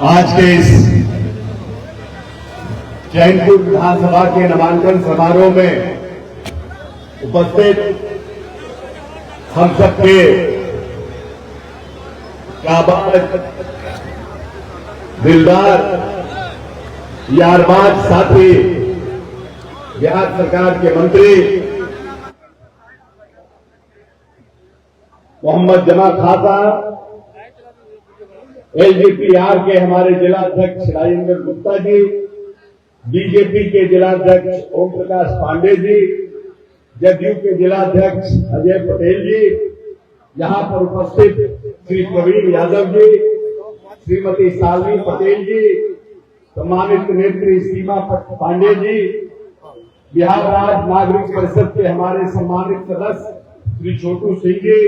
आज के इस चैनपुर विधानसभा के नामांकन समारोह में उपस्थित हम सबके काबाज, दिलदार, यारबाज साथी, बिहार सरकार के मंत्री मोहम्मद जमा खां साहब, एलजेपीआर के हमारे जिला अध्यक्ष राजेंद्र गुप्ता जी, बीजेपी के जिला अध्यक्ष ओम प्रकाश पांडे जी, जदयू के जिला अध्यक्ष अजय पटेल जी, यहां पर उपस्थित श्री प्रवीण यादव जी, श्रीमती शालिनी पटेल जी, सम्मानित नेत्री सीमा पांडे जी, बिहार राज्य नागरिक परिषद के हमारे सम्मानित सदस्य श्री छोटू सिंह जी,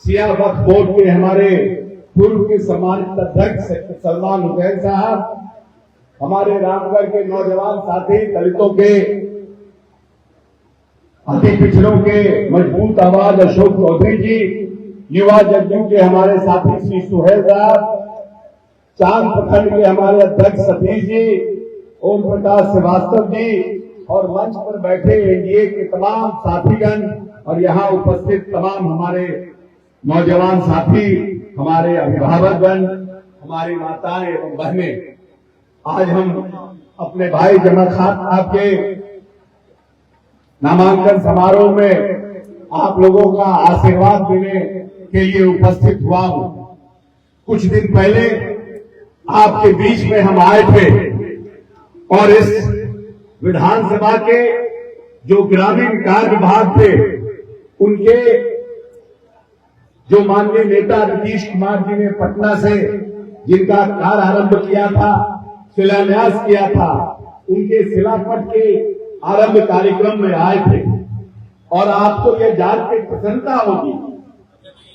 सिया वक्फ बोर्ड के हमारे पूर्व के सम्मानित अध्यक्ष सलमान हुसैन साहब, हमारे रामगढ़ के नौजवान साथी, दलितों के, अति पिछड़ों के मजबूत आवाज अशोक चौधरी जी, युवा जदयू के हमारे साथी श्री सुहेल साहब, चांद प्रखंड के हमारे अध्यक्ष सतीश जी, ओम प्रकाश श्रीवास्तव जी और मंच पर बैठे एनडीए के तमाम साथीगण और यहाँ उपस्थित तमाम हमारे नौजवान साथी, हमारे अभिभावकगण, हमारी माताएं एवं बहनें, आज हम अपने भाई जमा खां आपके नामांकन समारोह में आप लोगों का आशीर्वाद देने के लिए उपस्थित हुआ हूं। कुछ दिन पहले आपके बीच में हम आए थे और इस विधानसभा के जो ग्रामीण कार्य विभाग थे उनके जो माननीय नेता नीतीश कुमार जी ने पटना से जिनका कार्य आरंभ किया था, शिलान्यास किया था, उनके शिलापट के आरंभ कार्यक्रम में आए थे और आपको यह जान के प्रसन्नता होगी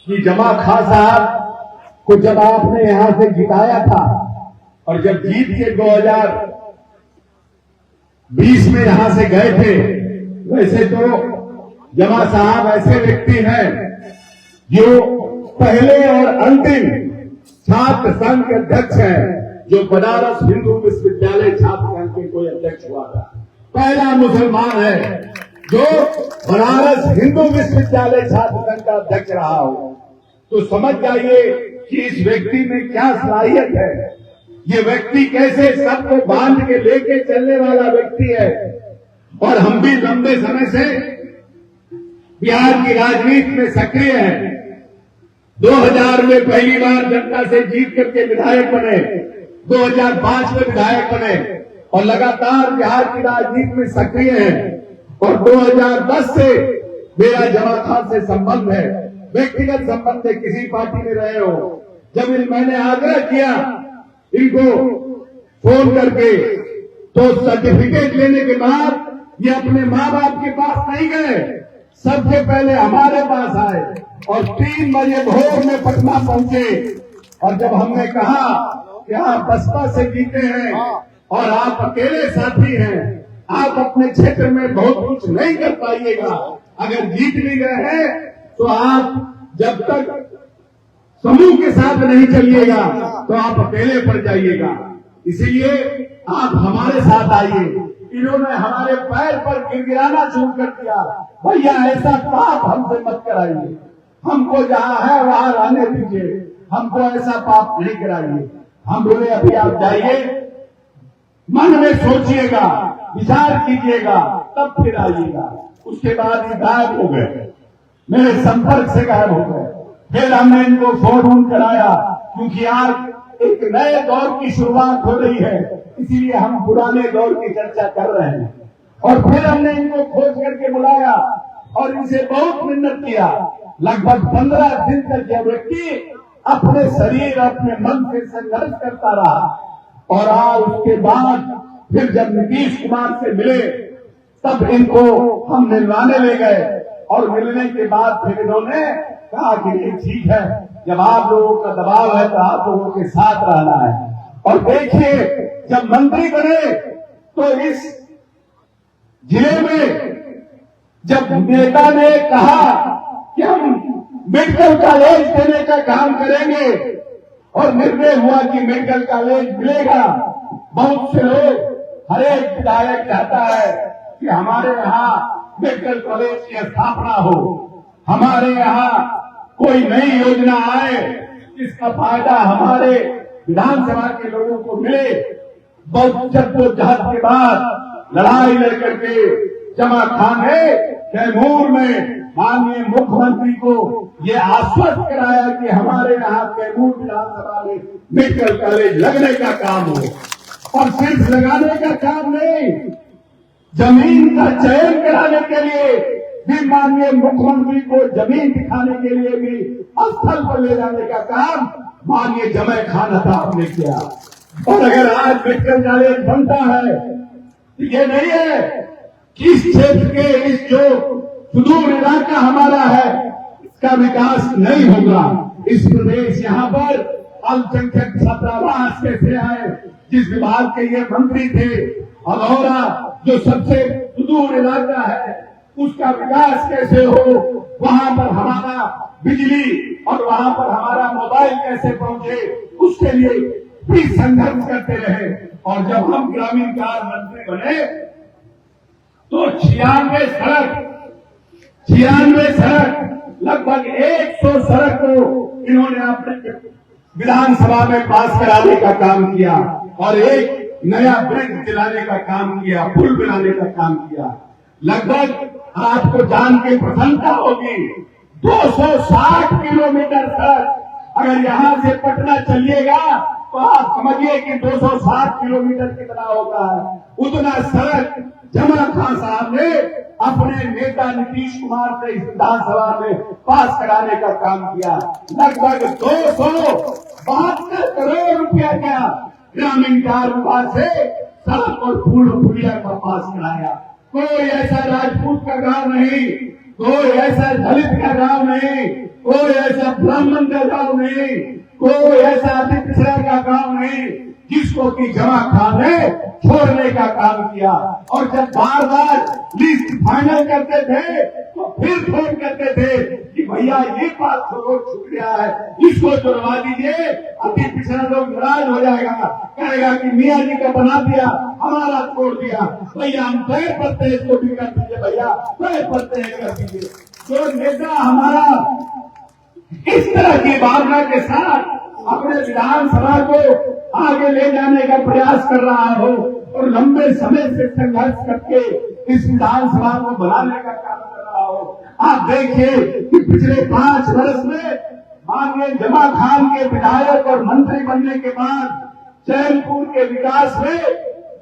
कि जमा खां साहब को जब आपने यहां से जिताया था और जब जीत के 2020 में यहां से गए थे, वैसे तो जमा साहब ऐसे व्यक्ति हैं जो पहले और अंतिम छात्र संघ के अध्यक्ष हैं, जो बनारस हिंदू विश्वविद्यालय छात्र संघ के कोई अध्यक्ष हुआ था। पहला मुसलमान है जो बनारस हिंदू विश्वविद्यालय छात्र संघ का अध्यक्ष रहा हो। तो समझ जाइए कि इस व्यक्ति में क्या सलाहियत है, ये व्यक्ति कैसे सबको बांध के लेके चलने वाला व्यक्ति है। और हम भी लंबे समय से बिहार की राजनीति में सक्रिय हैं। 2000 में पहली बार जनता से जीत करके विधायक बने, 2005 में विधायक बने और लगातार बिहार की राजनीति में सक्रिय हैं। और 2010 से मेरा जमा खां से संबंध है, व्यक्तिगत संबंध है, किसी पार्टी में रहे हो। जब मैंने आग्रह किया इनको फोन करके, तो सर्टिफिकेट लेने के बाद ये अपने माँ बाप के पास नहीं गए, सबसे पहले हमारे पास आए और 3 बजे भोर में पटना पहुंचे। और जब हमने कहा कि आप बसपा से जीते हैं और आप अकेले साथी हैं, आप अपने क्षेत्र में बहुत कुछ नहीं कर पाइएगा, अगर जीत भी गए हैं तो आप जब तक समूह के साथ नहीं चलिएगा तो आप अकेले पड़ जाइएगा, इसीलिए आप हमारे साथ आइए। इन्होंने हमारे पैर पर गिड़गिड़ाना शुरू कर दिया, भैया ऐसा पाप हमसे मत कराइए, हमको जहां है वहां रहने दीजिए, हमको ऐसा पाप नहीं कराइए। हम बोले अभी आप जाइए, मन में सोचिएगा, विचार कीजिएगा, तब फिर आइएगा। उसके बाद ये गायब हो गए, मेरे संपर्क से गायब हो गए। फिर हमने इनको फोन कराया, क्योंकि आज एक नए दौर की शुरुआत हो रही है, इसीलिए हम पुराने दौर की चर्चा कर रहे हैं। और फिर हमने इनको खोज करके बुलाया और इनसे बहुत मिन्नत किया। लगभग 15 दिन तक यह व्यक्ति अपने शरीर अपने मन से संघर्ष करता रहा। और आज उसके बाद फिर जब नीतीश कुमार से मिले तब इनको हम मिलवाने ले गए और मिलने के बाद फिर इन्होंने कहा कि ये ठीक है, जब आप लोगों का दबाव है तो आप लोगों के साथ रहना है। और देखिए जब मंत्री बने तो इस जिले में जब नेता ने कहा कि हम मेडिकल कॉलेज देने का काम करेंगे और निर्णय हुआ कि मेडिकल कॉलेज मिलेगा। बहुत से लोग, हर एक विधायक चाहता है कि हमारे यहाँ मेडिकल कॉलेज की स्थापना हो, हमारे यहाँ कोई नई योजना आए जिसका फायदा हमारे विधानसभा के लोगों को मिले। बहुत जद्दोजहद के बाद लड़ाई लड़ करके जमा खान ने कैमूर में माननीय मुख्यमंत्री को ये आश्वस्त कराया कि हमारे यहाँ कैमूर विधानसभा में मेडिकल कॉलेज लगने का काम हो। और सिर्फ लगाने का काम नहीं, जमीन का चयन कराने के लिए भी माननीय मुख्यमंत्री को जमीन दिखाने के लिए भी स्थल पर ले जाने का काम माननीय जमै खान साहब ने किया। और अगर आज मेडिकल कॉलेज बनता है तो ये नहीं है कि इस क्षेत्र के इस जो सुदूर इलाका हमारा है इसका विकास नहीं होगा। इस प्रदेश यहाँ पर अल्पसंख्यक छात्रावास कैसे आए, जिस विभाग के ये मंत्री थे, अधौरा जो सबसे सुदूर इलाका है उसका विकास कैसे हो, वहां पर हमारा बिजली और वहां पर हमारा मोबाइल कैसे पहुंचे, उसके लिए भी संघर्ष करते रहे। और जब हम ग्रामीण कार्य मंत्री बने तो 96 सड़क लगभग 100 सड़क को इन्होंने अपने विधानसभा में पास कराने का काम किया और एक नया ब्रिज दिलाने का काम किया, पुल बनाने का काम किया। लगभग आपको जान के प्रसन्नता होगी 260 किलोमीटर सड़क अगर यहां से पटना चलिएगा तो आप समझिए कि 260 किलोमीटर कितना होता है। उतना सड़क जमा खान साहब ने अपने नेता नीतीश कुमार से इस विधानसभा में पास कराने का काम किया। लगभग 272 करोड़ रुपया का ग्रामीण कार्य विभाग से सड़क और पुलिया का पास कराया। कोई ऐसा राजपूत का गांव नहीं, कोई ऐसा दलित का गांव नहीं, कोई ऐसा ब्राह्मण का गांव नहीं, कोई ऐसा अति पिछड़ा का गांव नहीं जिसको कि जमा खान ने छोड़ने का काम किया। और जब बार बार लिस्ट फाइनल करते थे तो फिर फोन करते थे कि भैया ये बात रोड छूट गया है, इसको तोड़वा दीजिए, अति पिछड़ा लोग नाराज हो जाएगा, कहेगा कि मियाँ जी का बना दिया, हमारा छोड़ दिया। भैया हम पैर पड़ते हैं, इसको भी कर दीजिए, भैया पैर पड़ते हैं कर दीजिए। जो नेता हमारा इस तरह की भावना के साथ अपने विधानसभा को आगे ले जाने का प्रयास कर रहा हो और लंबे समय से संघर्ष करके इस विधानसभा को बनाने का काम कर रहा हो, आप देखिए कि पिछले 5 वर्ष में माननीय जमा खान के विधायक और मंत्री बनने के बाद चैनपुर के विकास में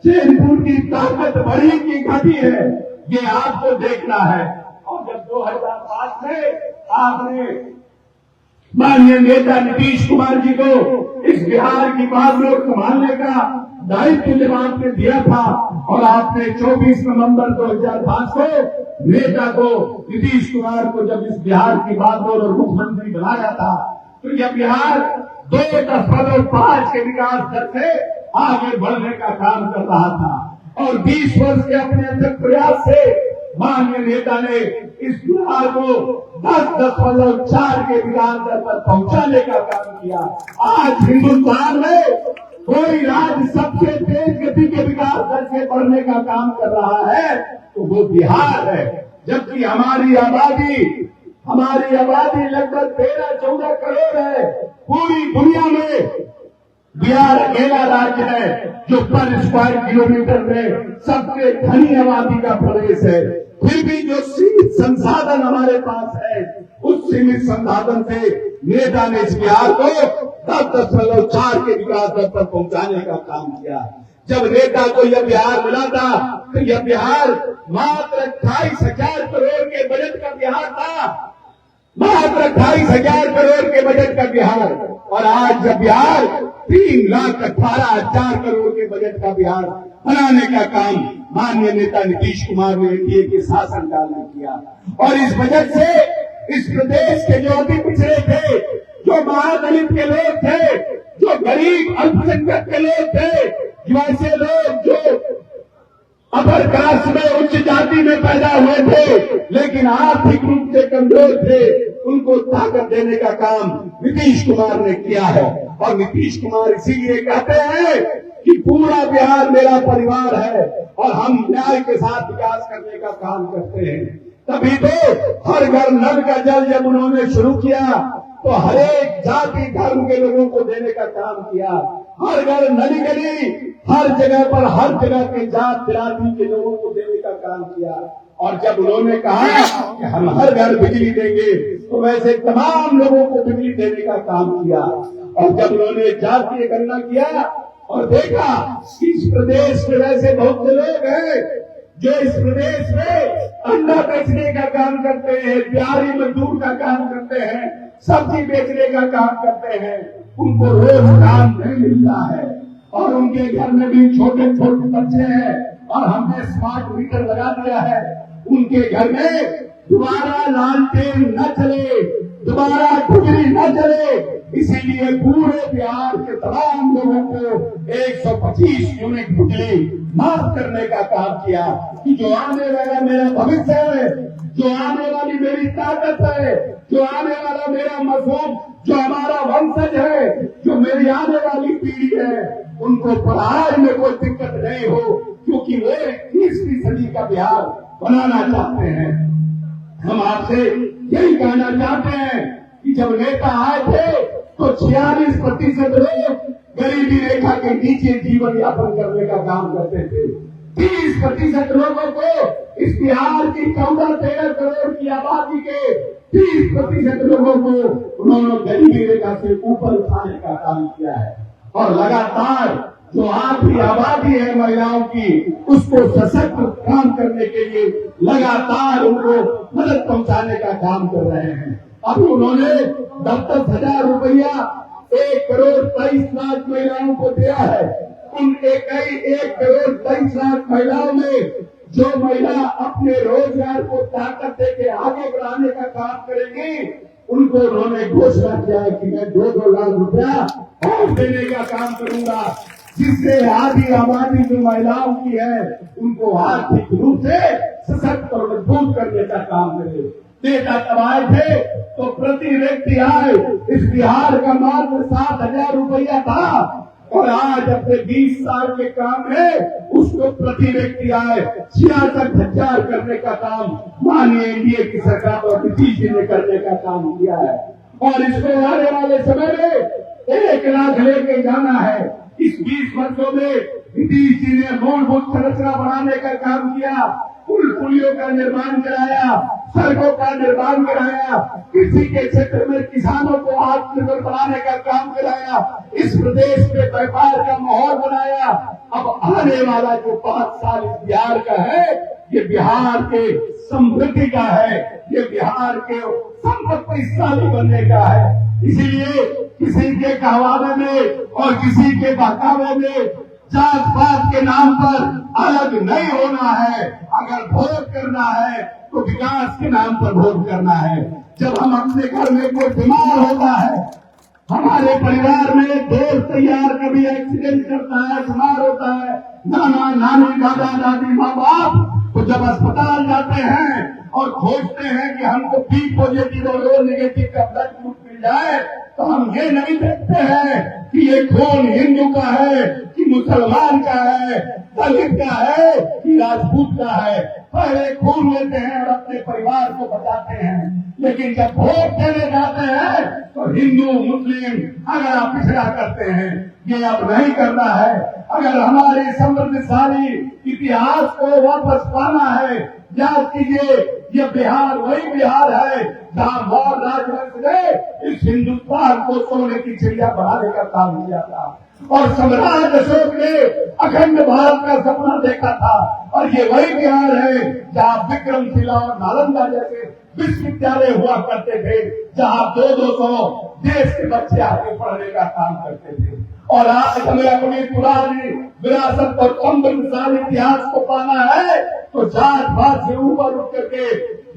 चैनपुर की ताकत बढ़ी की घटी है, ये आपको देखना है। और जब 2005 में आपने माननीय नेता नीतीश कुमार जी को इस बिहार की बागडोर संभालने का दायित्व जब आपने दिया था और आपने 24 नवंबर 2005 को नेता को नीतीश कुमार को जब इस बिहार की बागडोर और मुख्यमंत्री बनाया था तो यह बिहार 2.5 के विकास दर से आगे बढ़ने का काम कर रहा था। और 20 वर्ष के अपने अंदर प्रयास से माननीय नेता ने इस बिहार को 10.4 के विकास दर पर पहुंचाने का काम किया। आज हिंदुस्तान में कोई राज्य सबसे तेज गति के विकास दर से बढ़ने का काम कर रहा है तो वो बिहार है, जबकि हमारी आबादी लगभग 13-14 करोड़ है। पूरी दुनिया में बिहार अकेला राज्य है जो पर स्क्वायर किलोमीटर में सबसे घनी आबादी का प्रदेश है। फिर भी जो सीमित संसाधन हमारे पास है उस सीमित संसाधन से नेता ने इस बिहार को 10.4 के विकास दर पर पहुंचाने का काम किया। जब नेता को यह बिहार मिला था तो यह बिहार मात्र 28,000 करोड़ के बजट का बिहार था, मात्र 28,000 करोड़ के बजट का बिहार। और आज जब बिहार 3,18,000 करोड़ के बजट का बिहार बनाने का काम माननीय नेता नीतीश कुमार ने एनडीए के शासनकाल में किया। और इस बजट से इस प्रदेश के जो अति पिछड़े थे, जो महादलित के लोग थे, जो गरीब अल्पसंख्यक के लोग थे, जो ऐसे लोग जो अपर कास्ट में उच्च जाति में पैदा हुए थे लेकिन आर्थिक रूप से कमजोर थे, उनको ताकत देने का काम नीतीश कुमार ने किया है। और नीतीश कुमार इसीलिए कहते हैं कि पूरा बिहार मेरा परिवार है और हम न्याय के साथ विकास करने का काम करते हैं। तभी तो हर घर नल का जल जब उन्होंने शुरू किया तो हर एक जाति धर्म के लोगों को देने का काम किया। हर घर नली गली हर जगह पर हर जगह के जात बिरादरी के लोगों को देने का काम किया। और जब उन्होंने कहा कि हम हर घर बिजली देंगे तो वैसे तमाम लोगों को बिजली देने का काम किया। और जब उन्होंने जातीय गणना किया और देखा कि इस प्रदेश में वैसे बहुत से लोग हैं जो इस प्रदेश में अंडा बेचने का काम करते हैं, दिहाड़ी मजदूर का काम करते हैं, सब्जी बेचने का काम करते हैं, उनको रोज काम नहीं मिलता है और उनके घर में भी छोटे छोटे बच्चे हैं और हमने स्मार्ट मीटर लगा दिया है। उनके घर में दोबारा लालटेन न चले, दोबारा बिजली न चले, इसीलिए पूरे बिहार के तमाम लोगों को 125 यूनिट बिजली माफ करने का काम किया कि जो आने वाला मेरा भविष्य है, जो आने वाली मेरी ताकत है, जो आने वाला मेरा मजहब, जो हमारा वंशज है, जो मेरी आने वाली पीढ़ी है, उनको पढ़ाई में कोई दिक्कत नहीं हो, क्योंकि वे 21वीं सदी का बिहार बनाना चाहते हैं। हम आपसे यही कहना चाहते हैं कि जब नेता आए थे तो 46% लोग गरीबी रेखा के नीचे जीवन यापन करने का काम करते थे। 30% लोगों को इस बिहार की 14-13 करोड़ की आबादी के 30% लोगों को उन्होंने गरीबी रेखा से ऊपर उठाने का काम किया है। और लगातार जो आपकी आबादी है महिलाओं की, उसको सशक्त काम करने के लिए लगातार उनको मदद पहुंचाने का काम कर रहे हैं। अब उन्होंने 10,000 रुपया 1,23,00,000 महिलाओं को दिया है। उन 1,23,00,000 महिलाओं में जो महिला अपने रोजगार को ताकत देके आगे बढ़ाने का काम करेंगी, उनको उन्होंने घोषणा किया है कि मैं 2-2 लाख रुपया और देने का काम करूंगा, जिससे आधी आबादी जो महिलाओं की है उनको आर्थिक रूप से सशक्त और मजबूत करने का काम करे। नेता तब आए थे तो प्रति व्यक्ति आय इस बिहार का मात्र 7,000 रुपया था और आज अपने 20 साल के काम में उसको प्रति व्यक्ति आय 66,000 करने का काम माननीय एनडीए की सरकार और नीतीश जी ने करने का काम किया है। और इसको आने वाले समय में 1 लाख लेके जाना है। इस 20 वर्षों में नीतीश जी ने मूलभूत संरचना बनाने का काम किया, पुलियों का निर्माण कराया, सड़कों का निर्माण कराया, कृषि के क्षेत्र में किसानों को आत्मनिर्भर बनाने का काम कराया, इस प्रदेश में व्यापार का माहौल बनाया। अब आने वाला जो 5 साल इस बिहार का है, ये बिहार के समृद्धि का है, ये बिहार के संपत्तिशाली बनने का है। इसीलिए किसी के कहवावे में और किसी के बहकावे में जात पात के नाम पर अलग नहीं होना है। अगर वोट करना है तो विकास के नाम पर वोट करना है। जब हम अपने घर में कोई बीमार होता है, हमारे परिवार में दोस्त यार कभी एक्सीडेंट करता है, बीमार होता है, नाना नानी दादा दादी माँ बाप, तो जब अस्पताल जाते हैं और खोजते हैं कि हमको बी पॉजिटिव और ओ नेगेटिव का ब्लड ग्रुप मिल जाए, तो हम ये नहीं देखते हैं कि ये खून हिंदू का है कि मुसलमान का है, दलित का है कि राजपूत का है। पहले खून लेते हैं और अपने परिवार को बचाते हैं, लेकिन जब वोट देने जाते हैं तो हिंदू मुस्लिम अगर आप पिछड़ा करते हैं। ये अब नहीं करना है। अगर हमारे समृद्धशाली इतिहास को वापस पाना है, याद कीजिए ये बिहार वही बिहार है जहाँ मौर्य राजवंश ने इस हिंदुस्तान को सोने की चिड़िया बढ़ाने का काम किया था और सम्राट अशोक ने अखंड भारत का सपना देखा था। और ये वही बिहार है जहाँ विक्रमशिला और नालंदा जैसे विश्वविद्यालय हुआ करते थे, जहाँ 200 देश के बच्चे आगे पढ़ने का काम करते थे। और आज हमें अपनी पुरानी विरासत और समृद्धशाली इतिहास को पाना है तो जात पात से ऊपर उठ करके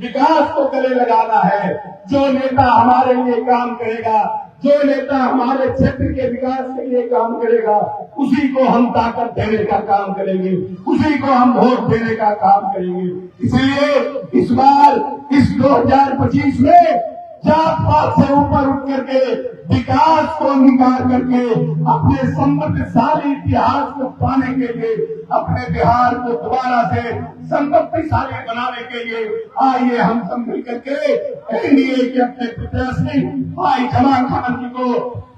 विकास को गले लगाना है। जो नेता हमारे लिए काम करेगा, जो नेता हमारे क्षेत्र के विकास के लिए काम करेगा, उसी को हम ताकत देने का काम करेंगे, उसी को हम वोट देने का काम करेंगे। इसलिए इस बार इस 2025 में जात पात से ऊपर करके विकास को अंगीकार करके अपने समृद्धशाली इतिहास को पाने के लिए अपने बिहार को दोबारा से समृद्धशाली बनाने के लिए आइए हम सब मिलकर के एनडीए के अपने प्रत्याशी भाई जमान खान जी को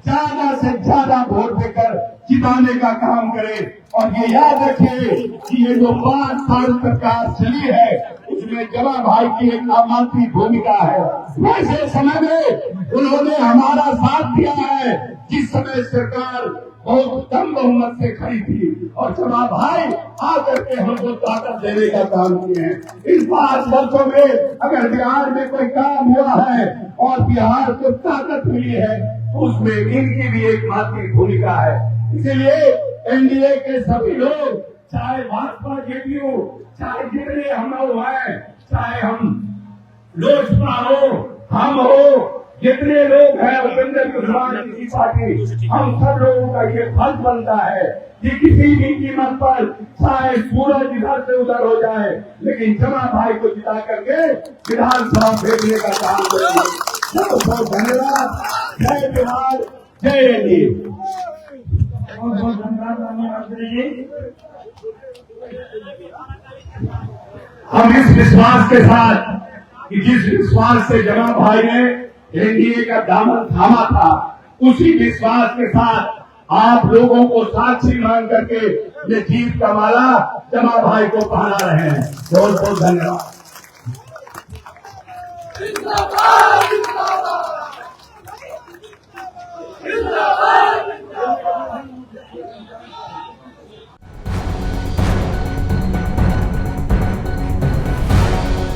ज्यादा से ज्यादा वोट देकर जिताने का काम करें। और ये याद रखिए कि ये जो 5 साल सरकार चली है उसमें जमा भाई की एक नामांकी भूमिका है। वैसे समय में उन्होंने हमारा साथ दिया है जिस समय सरकार बहुत कम बहुमत से खड़ी थी और जमा भाई आकर के हमको ताकत देने का काम किए हैं। इन 5 वर्षों में अगर बिहार में कोई काम हुआ है और बिहार को ताकत मिली है उसमें इनकी भी एक महत्वपूर्ण भूमिका है। इसलिए एनडीए के सभी लोग चाहे भाजपा जेडीयू चाहे जितने हम लोग हैं चाहे हम लोजपा हो हम हो जितने लोग हैं उपेंद्र कुशवाहा की पार्टी हम सब लोगों का ये फर्ज बनता है कि किसी भी कीमत पर चाहे सूरज इधर से उधर हो जाए लेकिन जमा भाई को जिता करके विधानसभा भेजने का काम करेंगे। बहुत बहुत धन्यवाद। जय बिहार जय एनडीए। बहुत बहुत धन्यवाद जी। हम इस विश्वास के साथ कि जिस विश्वास से जमा भाई ने एनडीए का दामन थामा था उसी विश्वास के साथ आप लोगों को साक्षी मान करके ये जीत का माला जमा भाई को पहना रहे हैं। बहुत बहुत धन्यवाद।